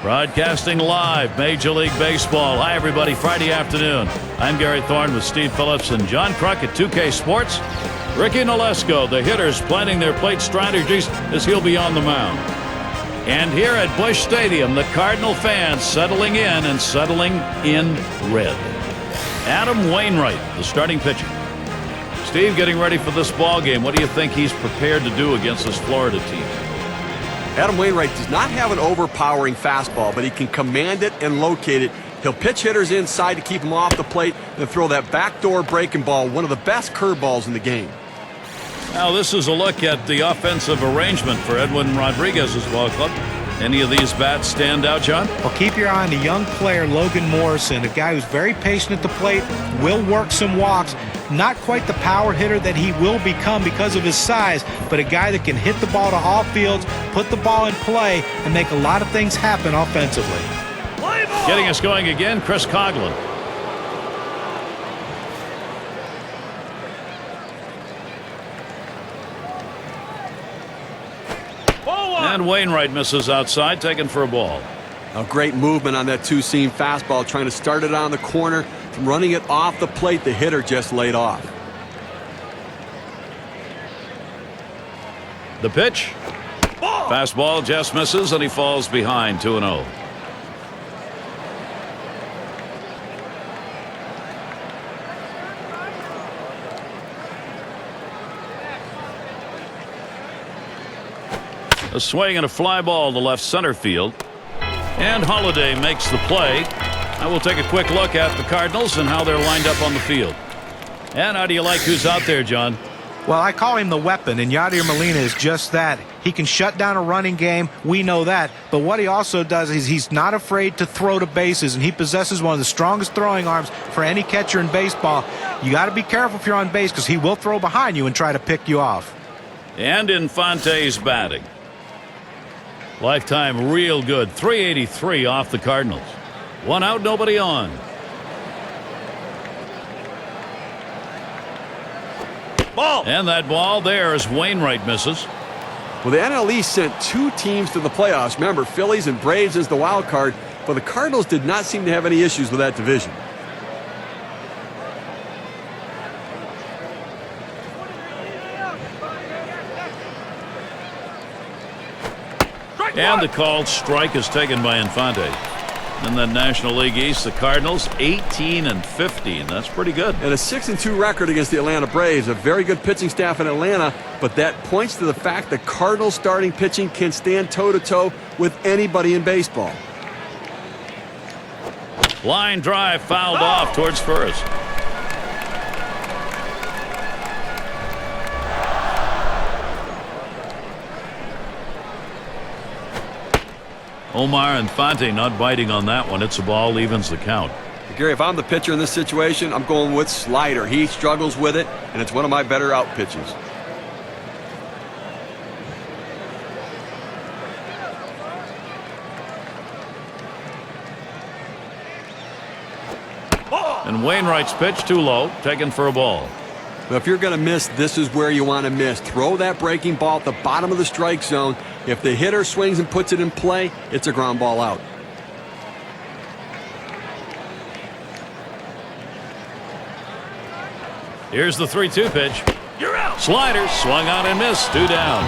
Broadcasting live, Major League Baseball. Hi, everybody. Friday afternoon. I'm Gary Thorne with Steve Phillips and John Kruk at 2K Sports. Ricky Nolesko, the hitters, planning their plate strategies as he'll be on the mound. And here at Busch Stadium, the Cardinal fans settling in and settling in red. Adam Wainwright, the starting pitcher. Steve, getting ready for this ball game. What do you think he's prepared to do against this Florida team? Adam Wainwright does not have an overpowering fastball, but he can command it and locate it. He'll pitch hitters inside to keep them off the plate and throw that backdoor breaking ball, one of the best curveballs in the game. Now this is a look at the offensive arrangement for Edwin Rodriguez's ball club. Any of these bats stand out, John? Well, keep your eye on the young player, Logan Morrison, a guy who's very patient at the plate, will work some walks. Not quite the power hitter that he will become because of his size, but a guy that can hit the ball to all fields, put the ball in play, and make a lot of things happen offensively. Getting us going again, Chris Coughlin. And Wainwright misses outside, taken for a ball. A great movement on that two-seam fastball, trying to start it on the corner. From running it off the plate, the hitter just laid off. The pitch. Fastball just misses, and he falls behind 2-0. A swing and a fly ball to left center field. And Holiday makes the play. I will take a quick look at the Cardinals and how they're lined up on the field. And how do you like who's out there, John? Well, I call him the weapon, and Yadier Molina is just that. He can shut down a running game. We know that. But what he also does is he's not afraid to throw to bases, and he possesses one of the strongest throwing arms for any catcher in baseball. You got to be careful if you're on base because he will throw behind you and try to pick you off. And Infante's batting. Lifetime real good. 383 off the Cardinals. One out, nobody on. Ball. And that ball there as Wainwright misses. Well, the NL East sent two teams to the playoffs. Remember, Phillies and Braves as the wild card, but the Cardinals did not seem to have any issues with that division. And the called strike is taken by Infante. In the National League East, the Cardinals 18-15. That's pretty good. And a 6-2 record against the Atlanta Braves. A very good pitching staff in Atlanta, but that points to the fact that Cardinals starting pitching can stand toe-to-toe with anybody in baseball. Line drive fouled off towards first. Omar Infante not biting on that one. It's a ball, evens the count. Gary, if I'm the pitcher in this situation, I'm going with slider. He struggles with it, and it's one of my better out pitches. And Wainwright's pitch too low, taken for a ball. But if you're going to miss, this is where you want to miss. Throw that breaking ball at the bottom of the strike zone. If the hitter swings and puts it in play, it's a ground ball out. Here's the 3-2 pitch. You're out. Slider swung on and missed. 2 down.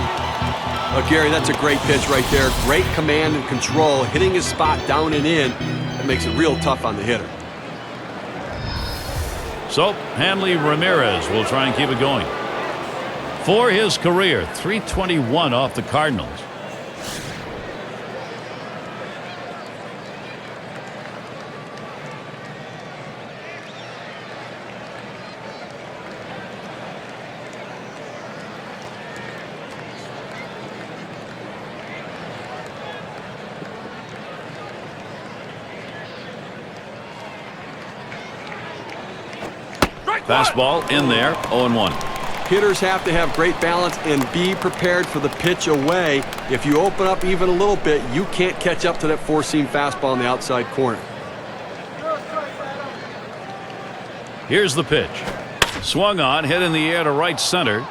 Oh, Gary, that's a great pitch right there. Great command and control. Hitting his spot down and in. That makes it real tough on the hitter. So, Hanley Ramirez will try and keep it going. For his career, 321 off the Cardinals. Fastball in there, 0-1. Hitters have to have great balance and be prepared for the pitch away. If you open up even a little bit, you can't catch up to that four-seam fastball in the outside corner. Here's the pitch. Swung on, hit in the air to right center.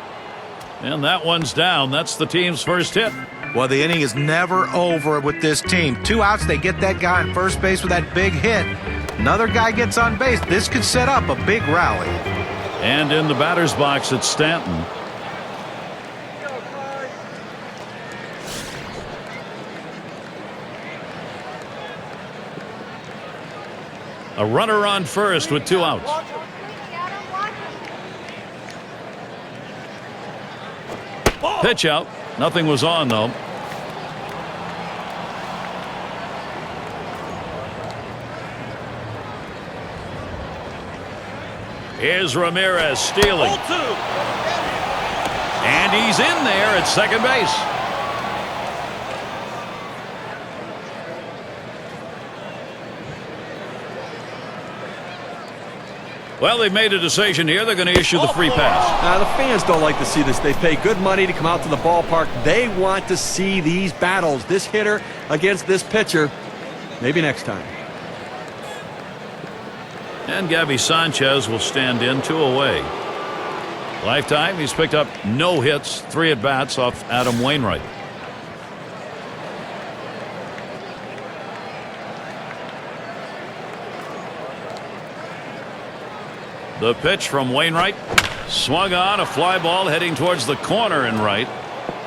And that one's down. That's the team's first hit. Well, the inning is never over with this team. 2 outs, they get that guy on first base with that big hit. Another guy gets on base. This could set up a big rally. And in the batter's box, it's Stanton. A runner on first with 2 outs. Pitch out. Nothing was on, though. Here's Ramirez stealing. And he's in there at second base. Well, they've made a decision here. They're going to issue the free pass. Now, the fans don't like to see this. They pay good money to come out to the ballpark. They want to see these battles. This hitter against this pitcher. Maybe next time. And Gabby Sanchez will stand in, 2 away. Lifetime, he's picked up no hits, 3 at-bats off Adam Wainwright. The pitch from Wainwright. Swung on, a fly ball heading towards the corner in right.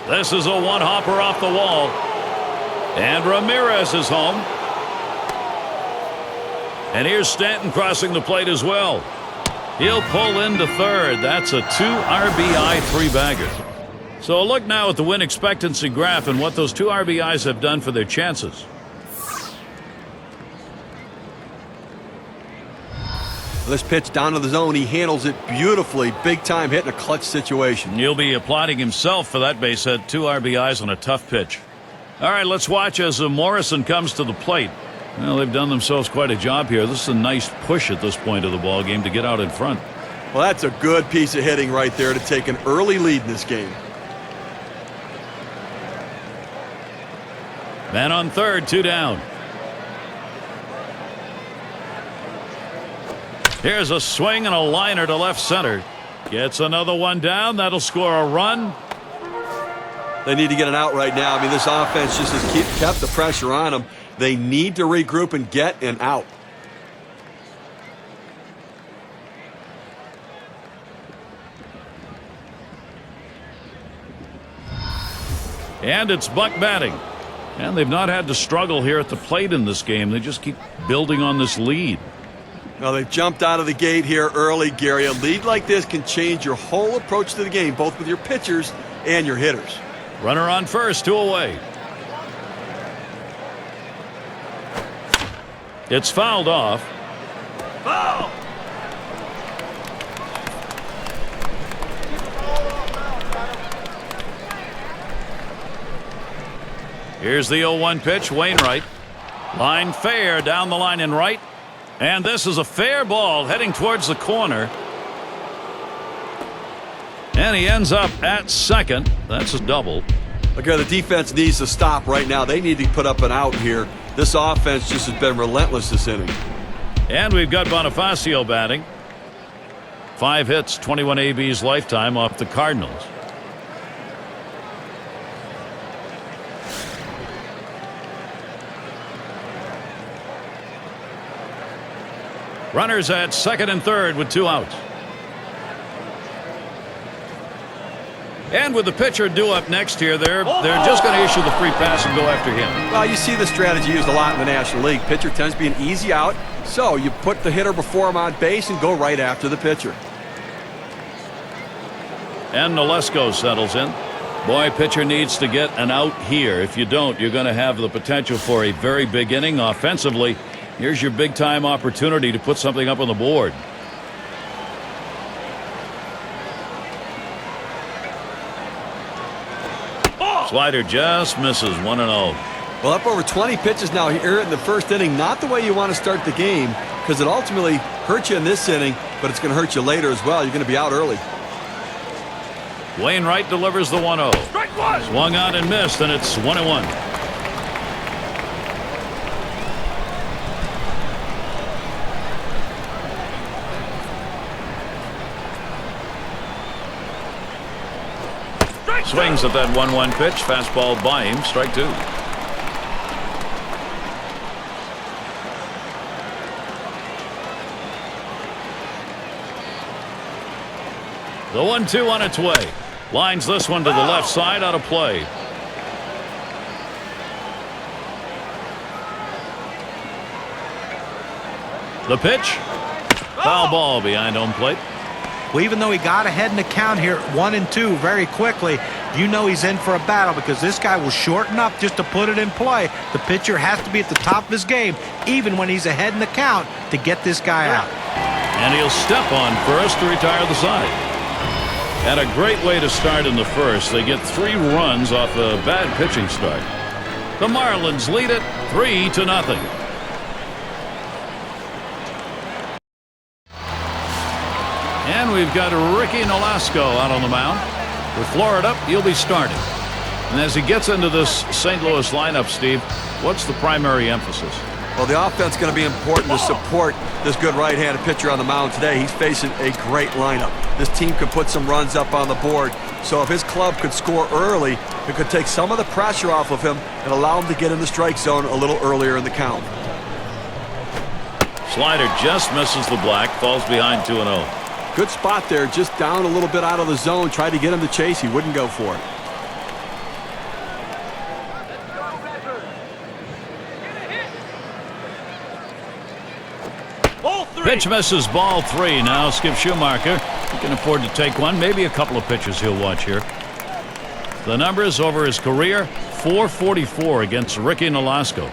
This is a one-hopper off the wall. And Ramirez is home. And here's Stanton crossing the plate as well. He'll pull into third. That's a 2 RBI 3-bagger. So a look now at the win expectancy graph and what those 2 RBIs have done for their chances. This pitch down to the zone. He handles it beautifully. Big time hit in a clutch situation. He'll be applauding himself for that base hit. 2 RBIs on a tough pitch. All right, let's watch as Morrison comes to the plate. Well, they've done themselves quite a job here. This is a nice push at this point of the ball game to get out in front. Well, that's a good piece of hitting right there to take an early lead in this game. Man on third, 2 down. Here's a swing and a liner to left center. Gets another one down. That'll score a run. They need to get an out right now. I mean, this offense just has kept the pressure on them. They need to regroup and get an out. And it's Buck batting. And they've not had to struggle here at the plate in this game. They just keep building on this lead. Well, they've jumped out of the gate here early, Gary. A lead like this can change your whole approach to the game, both with your pitchers and your hitters. Runner on first, 2 away. It's fouled off. Foul! Here's the 0-1 pitch, Wainwright. Line fair down the line in right. And this is a fair ball heading towards the corner. And he ends up at second. That's a double. Okay, the defense needs to stop right now. They need to put up an out here. This offense just has been relentless this inning. And we've got Bonifacio batting. 5 hits, 21 ABs lifetime off the Cardinals. Runners at second and third with 2 outs. And with the pitcher due up next here, they're just going to issue the free pass and go after him. Well, you see the strategy used a lot in the National League. Pitcher tends to be an easy out, so you put the hitter before him on base and go right after the pitcher. And Nolesko settles in. Boy, pitcher needs to get an out here. If you don't, you're going to have the potential for a very big inning offensively. Here's your big-time opportunity to put something up on the board. Slider just misses, 1-0. Well, up over 20 pitches now here in the first inning. Not the way you want to start the game, because it ultimately hurts you in this inning, but it's going to hurt you later as well. You're going to be out early. Wainwright delivers the 1-0. Swung on and missed, and it's 1-1. Swings at that 1-1 pitch. Fastball by him. Strike two. The 1-2 on its way. Lines this one to the left side, out of play. The pitch. Foul ball behind home plate. Well, even though he got ahead in the count here 1-2 very quickly, you know he's in for a battle because this guy will shorten up just to put it in play. The pitcher has to be at the top of his game, even when he's ahead in the count, to get this guy out. And he'll step on first to retire the side. And a great way to start in the first. They get 3 runs off a bad pitching start. The Marlins lead it 3-0. And we've got Ricky Nolasco out on the mound. With Florida, he'll be starting. And as he gets into this St. Louis lineup, Steve, what's the primary emphasis? Well, the offense is going to be important to support this good right-handed pitcher on the mound today. He's facing a great lineup. This team could put some runs up on the board. So if his club could score early, it could take some of the pressure off of him and allow him to get in the strike zone a little earlier in the count. Slider just misses the black, falls behind 2-0. Good spot there, just down a little bit out of the zone. Tried to get him to chase. He wouldn't go for it. Pitch misses, ball 3. Now Skip Schumacher. He can afford to take one. Maybe a couple of pitches he'll watch here. The numbers over his career, .444 against Ricky Nolasco.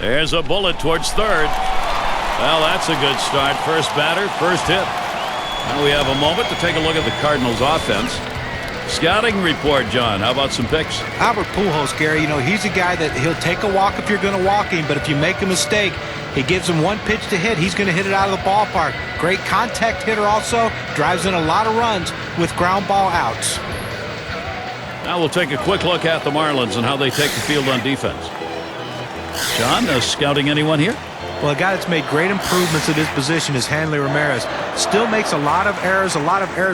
There's a bullet towards third. Well, that's a good start. First batter, first hit. Now we have a moment to take a look at the Cardinals offense. Scouting report, John. How about some picks? Albert Pujols, Gary, you know, he's a guy that he'll take a walk if you're going to walk him, but if you make a mistake, he gives him one pitch to hit. He's going to hit it out of the ballpark. Great contact hitter also. Drives in a lot of runs with ground ball outs. Now we'll take a quick look at the Marlins and how they take the field on defense. John, scouting anyone here? Well, a guy that's made great improvements at his position is Hanley Ramirez. Still makes a lot of errors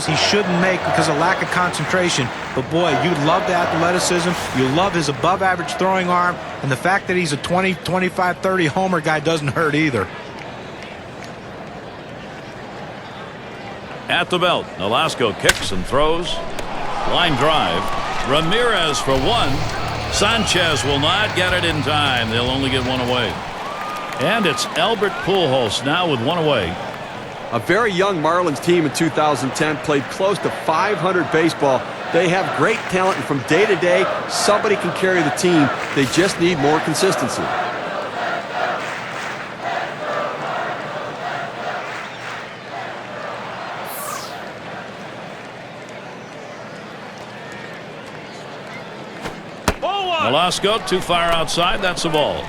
he shouldn't make because of lack of concentration. But boy, you love the athleticism. You love his above-average throwing arm. And the fact that he's a 20, 25, 30 homer guy doesn't hurt either. At the belt, Nolasco kicks and throws. Line drive. Ramirez for one. Sanchez will not get it in time. They'll only get one away. And it's Albert Pujols now with one away. A very young Marlins team in 2010 played close to 500 baseball. They have great talent, and from day to day, somebody can carry the team. They just need more consistency. Nolasco too far outside. That's a ball.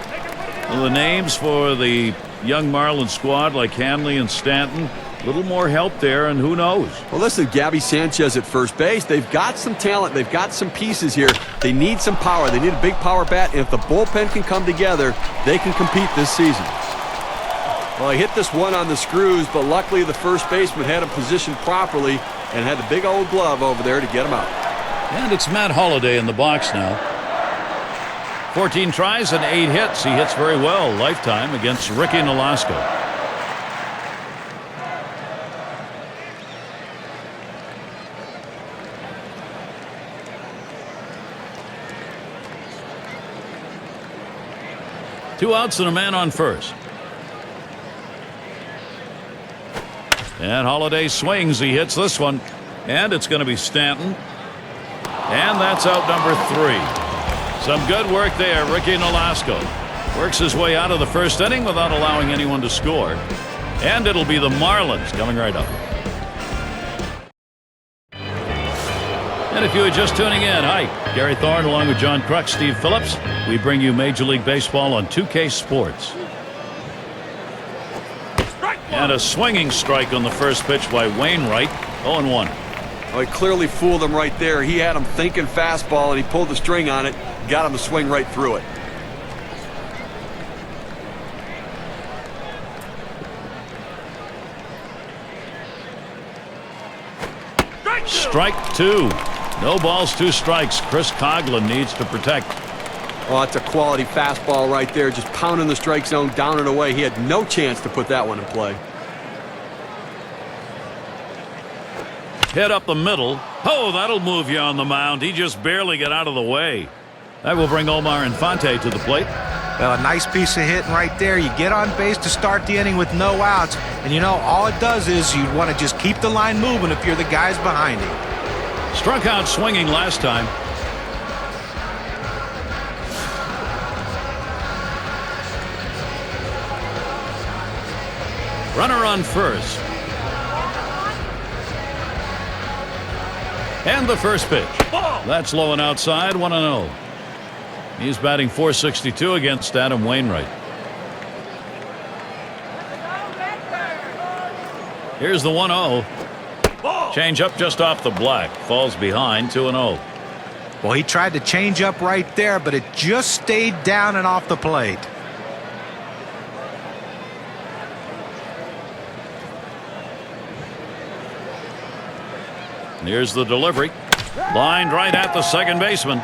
Well, the names for the young Marlins squad like Hanley and Stanton, a little more help there, and who knows? Well, listen, Gabby Sanchez at first base. They've got some talent. They've got some pieces here. They need some power. They need a big power bat, and if the bullpen can come together, they can compete this season. Well, he hit this one on the screws, but luckily the first baseman had him positioned properly and had the big old glove over there to get him out. And it's Matt Holliday in the box now. 14 tries and 8 hits. He hits very well lifetime against Ricky Nolasco. Two outs and a man on first. And Holliday swings. He hits this one. And it's going to be Stanton. And that's out number 3. Some good work there. Ricky Nolasco works his way out of the first inning without allowing anyone to score. And it'll be the Marlins coming right up. And if you are just tuning in, hi, Gary Thorne along with John Kruk, Steve Phillips. We bring you Major League Baseball on 2K Sports. And a swinging strike on the first pitch by Wainwright. 0-1. Well, he clearly fooled him right there. He had him thinking fastball, and he pulled the string on it, got him to swing right through it. strike two. No balls, two strikes. Chris Coughlin needs to protect. Oh, that's a quality fastball right there. Just pounding the strike zone down and away. He had no chance to put that one in play. Hit up the middle. Oh, that'll move you on the mound. He just barely got out of the way. That will bring Omar Infante to the plate. Well, a nice piece of hitting right there. You get on base to start the inning with no outs. And, you know, all it does is you want to just keep the line moving if you're the guys behind him. Struck out swinging last time. Runner on first. And the first pitch. That's low and outside, 1-0. He's batting .462 against Adam Wainwright. Here's the 1-0. Change up just off the black. Falls behind, 2-0. Well, he tried to change up right there, but it just stayed down and off the plate. Here's the delivery. Lined right at the second baseman.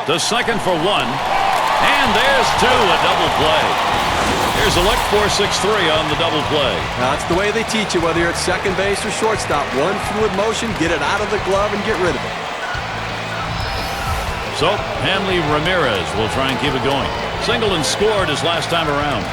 To second for one. And there's two, a double play. Here's a look, 4-6-3 on the double play. That's the way they teach you, whether you're at second base or shortstop. One fluid motion, get it out of the glove and get rid of it. So, Hanley Ramirez will try and keep it going. Singled and scored his last time around.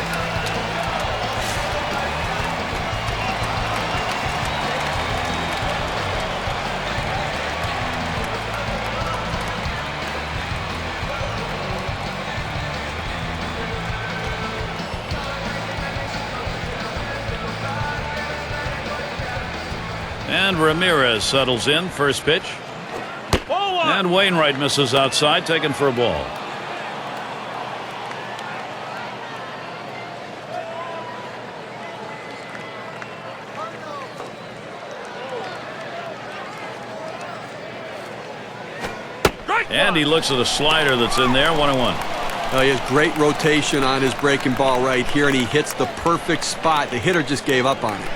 And Ramirez settles in, first pitch. And Wainwright misses outside, taken for a ball. And he looks at a slider that's in there, 1-1. He has great rotation on his breaking ball right here, and he hits the perfect spot. The hitter just gave up on it.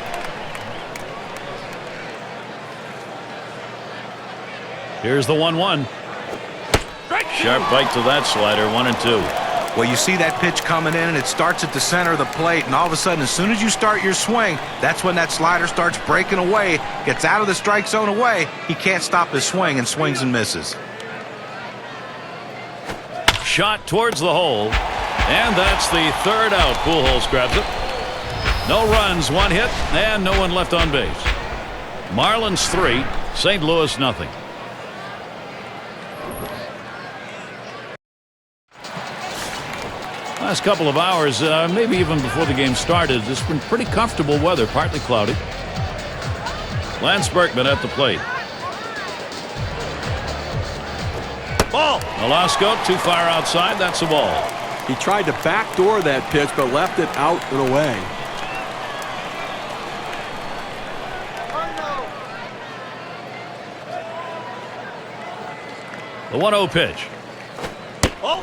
Here's the 1-1. Sharp bite to that slider, 1-2. Well, you see that pitch coming in, and it starts at the center of the plate, and all of a sudden, as soon as you start your swing, that's when that slider starts breaking away, gets out of the strike zone away. He can't stop his swing and swings and misses. Shot towards the hole, and that's the third out. Pujols grabs it. No runs, one hit, and no one left on base. Marlins 3, St. Louis nothing. Last couple of hours, maybe even before the game started, it's been pretty comfortable weather, partly cloudy. Lance Berkman at the plate. Ball. Nolasco too far outside. That's a ball. He tried to backdoor that pitch, but left it out and away. The 1-0 pitch.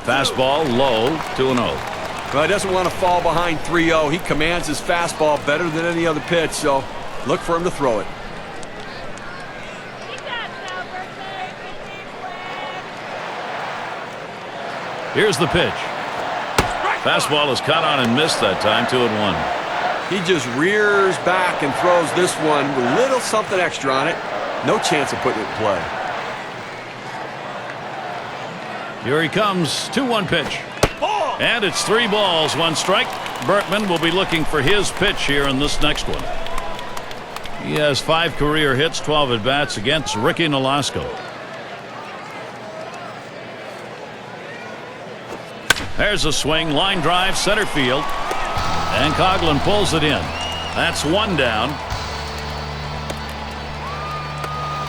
Fastball low, 2-0. Well, he doesn't want to fall behind 3-0. He commands his fastball better than any other pitch, so look for him to throw it. Here's the pitch. Fastball is caught on and missed that time, 2-1. He just rears back and throws this one with a little something extra on it. No chance of putting it in play. Here he comes, 2-1 pitch. And it's 3 balls, 1 strike. Berkman will be looking for his pitch here in this next one. He has 5 career hits, 12 at-bats against Ricky Nolasco. There's a swing, line drive, center field. And Coughlin pulls it in. That's 1 down.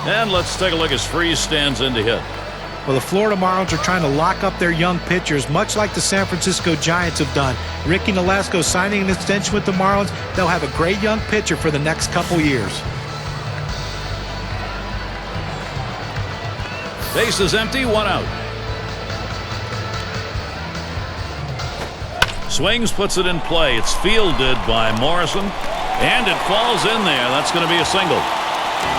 And let's take a look as Freese stands in to hit. Well, the Florida Marlins are trying to lock up their young pitchers, much like the San Francisco Giants have done. Ricky Nolasco signing an extension with the Marlins. They'll have a great young pitcher for the next couple years. Base is empty, 1 out. Swings, puts it in play. It's fielded by Morrison, and it falls in there. That's going to be a single.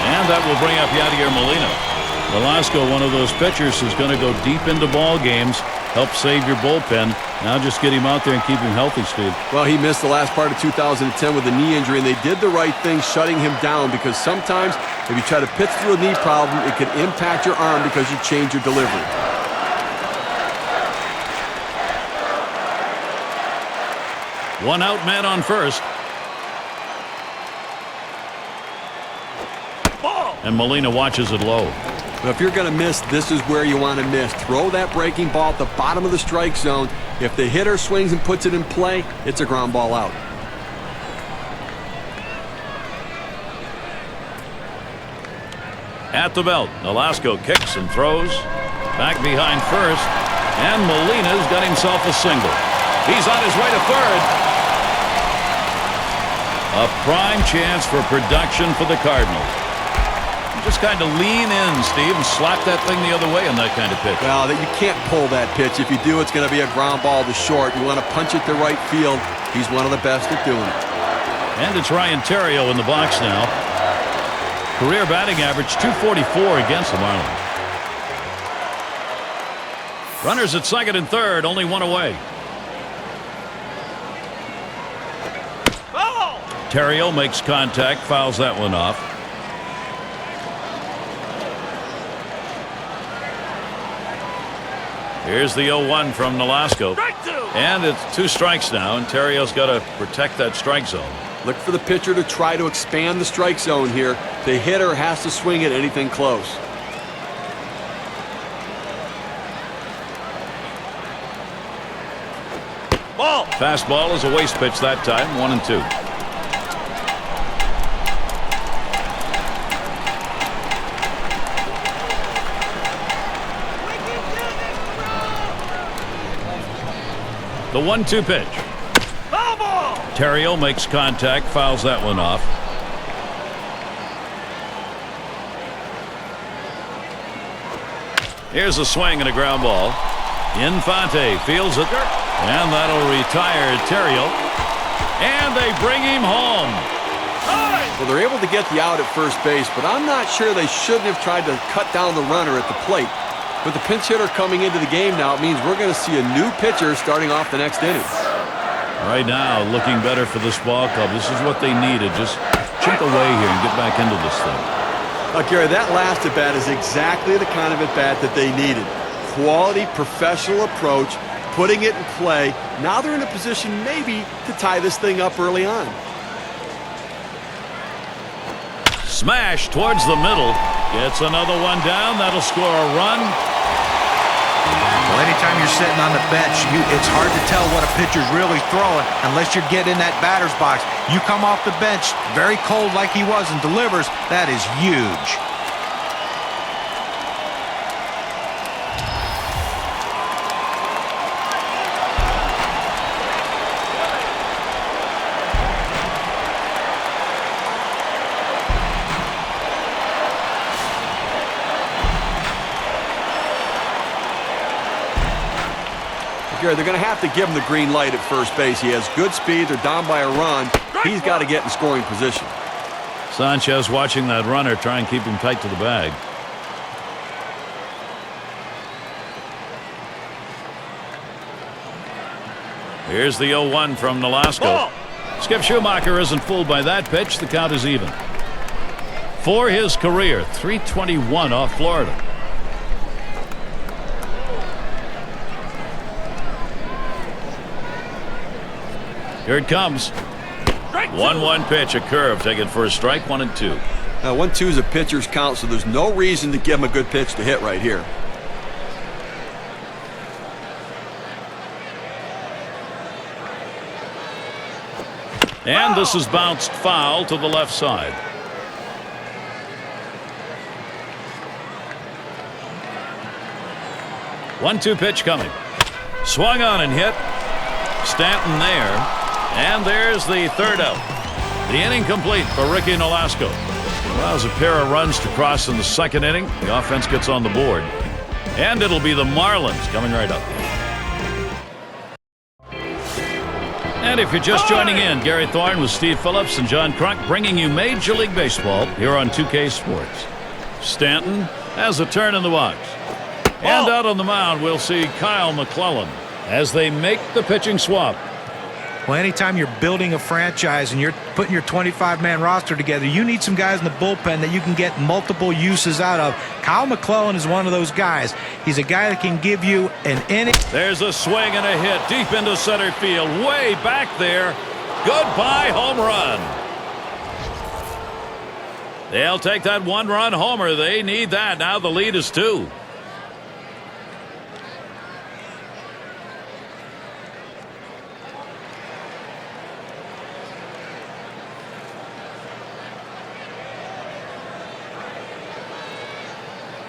And that will bring up Yadier Molina. Velasco, one of those pitchers who's going to go deep into ball games, help save your bullpen. Now just get him out there and keep him healthy, Steve. Well, he missed the last part of 2010 with a knee injury, and they did the right thing shutting him down, because sometimes if you try to pitch through a knee problem, it can impact your arm because you change your delivery. One out, man on first. And Molina watches it low. But if you're going to miss, this is where you want to miss. Throw that breaking ball at the bottom of the strike zone. If the hitter swings and puts it in play, it's a ground ball out. At the belt, Velasco kicks and throws. Back behind first. And Molina's got himself a single. He's on his way to third. A prime chance for production for the Cardinals. Just kind of lean in, Steve, and slap that thing the other way on that kind of pitch. Well, you can't pull that pitch. If you do, it's going to be a ground ball to short. You want to punch it to right field. He's one of the best at doing it. And it's Ryan Theriot in the box now. Career batting average .244 against the Marlins. Runners at second and third, only one away. Theriot makes contact, fouls that one off. Here's the 0-1 from Velasco. And it's 2 strikes now, and Theriot's got to protect that strike zone. Look for the pitcher to try to expand the strike zone here. The hitter has to swing at anything close. Ball. Fastball is a waste pitch that time, 1-2. The 1-2 pitch. Theriot makes contact, fouls that one off. Here's a swing and a ground ball. Infante fields it, and that'll retire Theriot. And they bring him home. Well, they're able to get the out at first base, but I'm not sure they shouldn't have tried to cut down the runner at the plate. With the pinch hitter coming into the game now, it means we're going to see a new pitcher starting off the next inning. Right now, looking better for this ball club. This is what they needed. Just chip away here and get back into this thing. Gary, that last at-bat is exactly the kind of at-bat that they needed. Quality, professional approach, putting it in play. Now they're in a position maybe to tie this thing up early on. Smash towards the middle. Gets another one down. That'll score a run. Well, anytime you're sitting on the bench, it's hard to tell what a pitcher's really throwing unless you're getting in that batter's box. You come off the bench very cold like he was and delivers. That is huge. Gary, they're going to have to give him the green light at first base. He has good speed. They're down by a run. He's got to get in scoring position. Sanchez watching that runner, try and keep him tight to the bag. Here's the 0-1 from Velasco. Skip Schumacher isn't fooled by that pitch. The count is even. For his career, .321 off Florida. Here it comes. 1-1 pitch, a curve, taken for a strike, 1-2. Now 1-2 is a pitcher's count, so there's no reason to give him a good pitch to hit right here. And this is bounced foul to the left side. One-two pitch coming. Swung on and hit. Stanton there. And there's the third out. The inning complete for Ricky Nolasco. Allows a pair of runs to cross in the second inning. The offense gets on the board. And it'll be the Marlins coming right up. And if you're just joining in, Gary Thorne with Steve Phillips and John Crunk bringing you Major League Baseball here on 2K Sports. Stanton has a turn in the box. And out on the mound, we'll see Kyle McClellan as they make the pitching swap. Well, anytime you're building a franchise and you're putting your 25-man roster together, you need some guys in the bullpen that you can get multiple uses out of. Kyle McClellan is one of those guys. He's a guy that can give you an inning. There's a swing and a hit deep into center field, way back there. Goodbye, home run. They'll take that one-run homer. They need that. Now the lead is 2.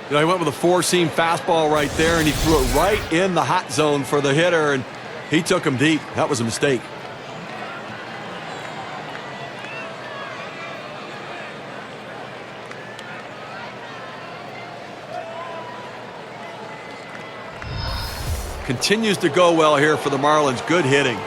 You know, he went with a four-seam fastball right there, and he threw it right in the hot zone for the hitter, and he took him deep. That was a mistake. Continues to go well here for the Marlins. Good hitting.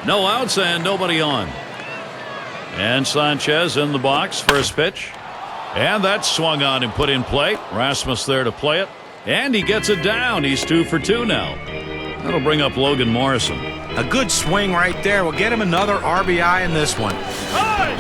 No outs and nobody on. And Sanchez in the box. First pitch. And that's swung on and put in play. Rasmus there to play it. And he gets it down. He's 2 for 2 now. That'll bring up Logan Morrison. A good swing right there will get him another RBI in this one.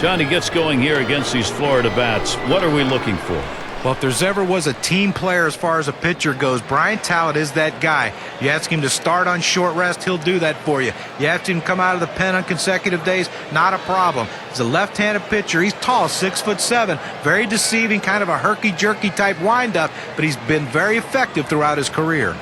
Johnny gets going here against these Florida bats. What are we looking for? Well, if there's ever was a team player as far as a pitcher goes, Brian Talbot is that guy. You ask him to start on short rest, he'll do that for you. You ask him to come out of the pen on consecutive days, not a problem. He's a left-handed pitcher. He's tall, 6'7", very deceiving, kind of a herky-jerky type windup, but he's been very effective throughout his career.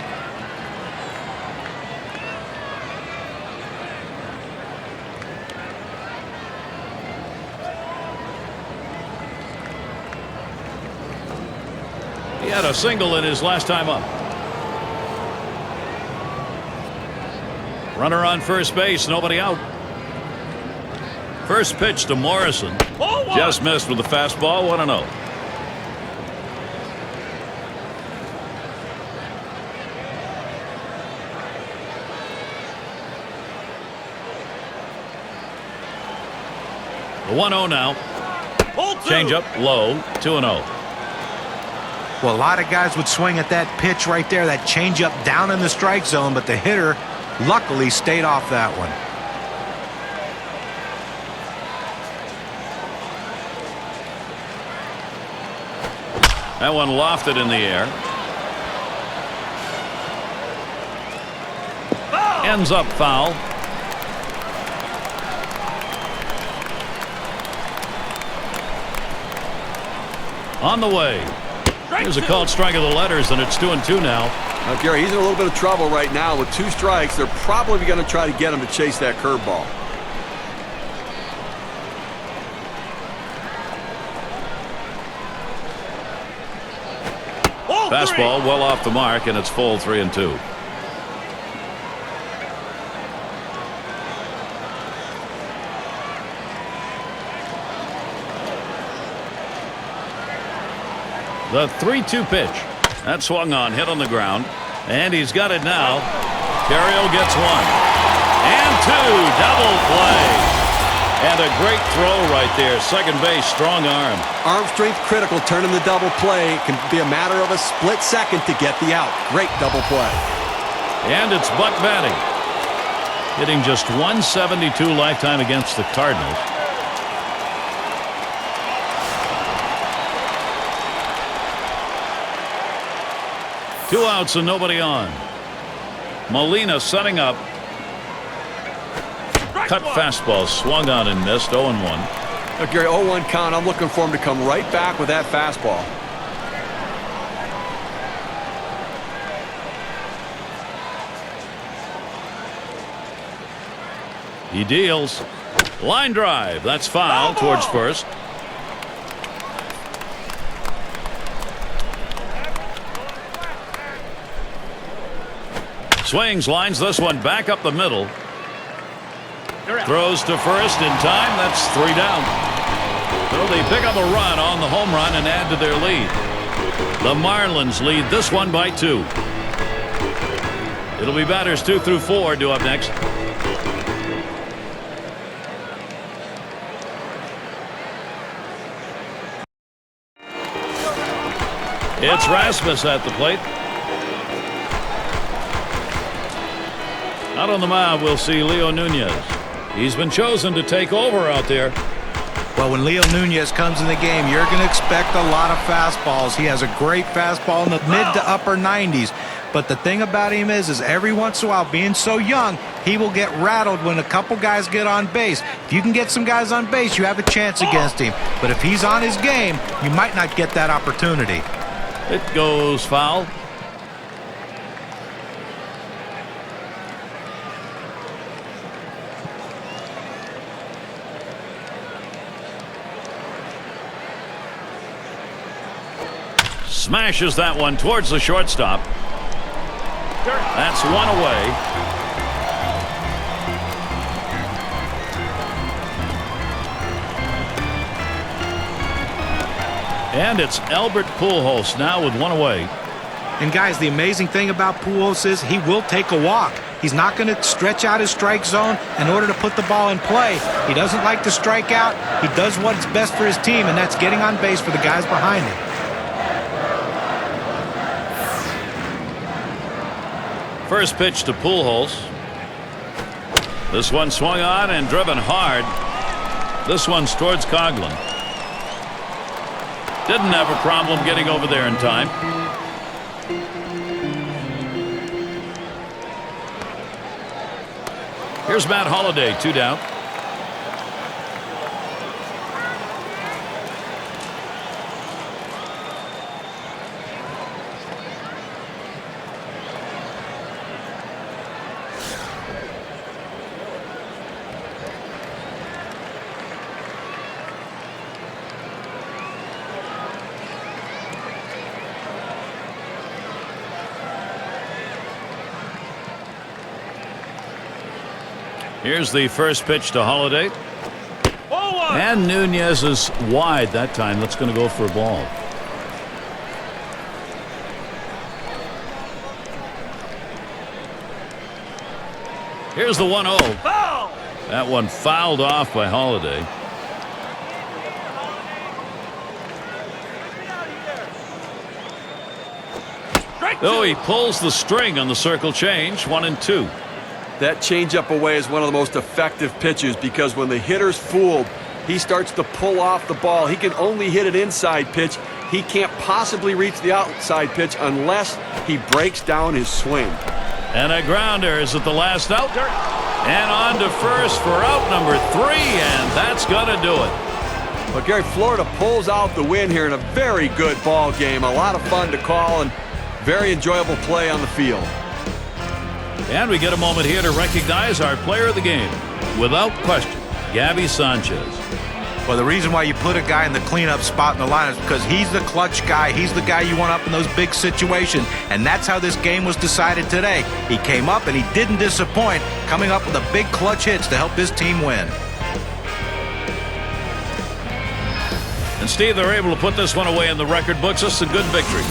He had a single in his last time up. Runner on first base, nobody out. First pitch to Morrison. Just missed with the fastball, 1-0. The 1-0 now. Change up low, 2-0. Well, a lot of guys would swing at that pitch right there, that changeup down in the strike zone, but the hitter luckily stayed off that one. That one lofted in the air. Ends up foul. On the way. Here's a called strike of the letters, and it's 2-2 now. Now, Gary, he's in a little bit of trouble right now with 2 strikes. They're probably going to try to get him to chase that curveball. Fastball well off the mark, and it's full 3-2. The 3-2 pitch. That swung on, hit on the ground, and he's got it now. Carriel gets 1 and 2, double play, and a great throw right there. Second base, strong arm. Arm strength critical, turning the double play. It can be a matter of a split second to get the out. Great double play. And it's Buck batting, hitting just 172 lifetime against the Cardinals. Two outs and nobody on. Molina setting up. Cut fastball swung on and missed. 0-1. Now, Gary, 0-1 count. I'm looking for him to come right back with that fastball. He deals. Line drive. That's foul towards first. Swings, lines this one back up the middle. Throws to first in time. That's 3 down. So they pick up a run on the home run and add to their lead. The Marlins lead this one by 2. It'll be batters 2 through 4 due up next. It's Rasmus at the plate. Out on the mound, we'll see Leo Nunez. He's been chosen to take over out there. Well, when Leo Nunez comes in the game, you're going to expect a lot of fastballs. He has a great fastball in the mid to upper 90s. But the thing about him is every once in a while, being so young, he will get rattled when a couple guys get on base. If you can get some guys on base, you have a chance against him. But if he's on his game, you might not get that opportunity. It goes foul. Smashes that one towards the shortstop. That's one away. And it's Albert Pujols now with one away. And guys, the amazing thing about Pujols is he will take a walk. He's not going to stretch out his strike zone in order to put the ball in play. He doesn't like to strike out. He does what's best for his team, and that's getting on base for the guys behind him. First pitch to Pujols. This one swung on and driven hard. This one's towards Coghlan. Didn't have a problem getting over there in time. Here's Matt Holliday, 2 down. Here's the first pitch to Holliday. And Nunez is wide that time. That's going to go for a ball. Here's the 1-0. That one fouled off by Holliday. Oh, he pulls the string on the circle change. 1-2. That changeup away is one of the most effective pitches because when the hitter's fooled, he starts to pull off the ball. He can only hit an inside pitch. He can't possibly reach the outside pitch unless he breaks down his swing. And a grounder is at the last out. And on to first for out number 3, and that's going to do it. Well, Gary, Florida pulls out the win here in a very good ball game. A lot of fun to call and very enjoyable play on the field. And we get a moment here to recognize our player of the game. Without question, Gabby Sanchez. Well, the reason why you put a guy in the cleanup spot in the lineup is because he's the clutch guy. He's the guy you want up in those big situations. And that's how this game was decided today. He came up and he didn't disappoint, coming up with a big clutch hits to help his team win. And Steve, they're able to put this one away in the record books. This is a good victory.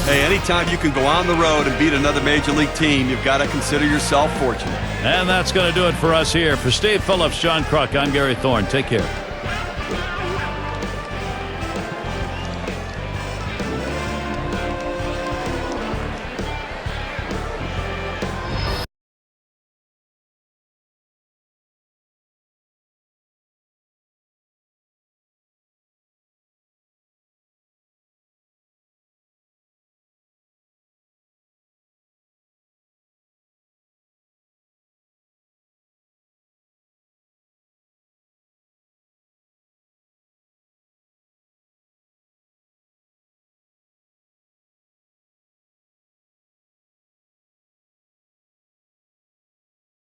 Hey, anytime you can go on the road and beat another major league team, you've got to consider yourself fortunate. And that's going to do it for us here. For Steve Phillips, John Kruk, I'm Gary Thorne. Take care.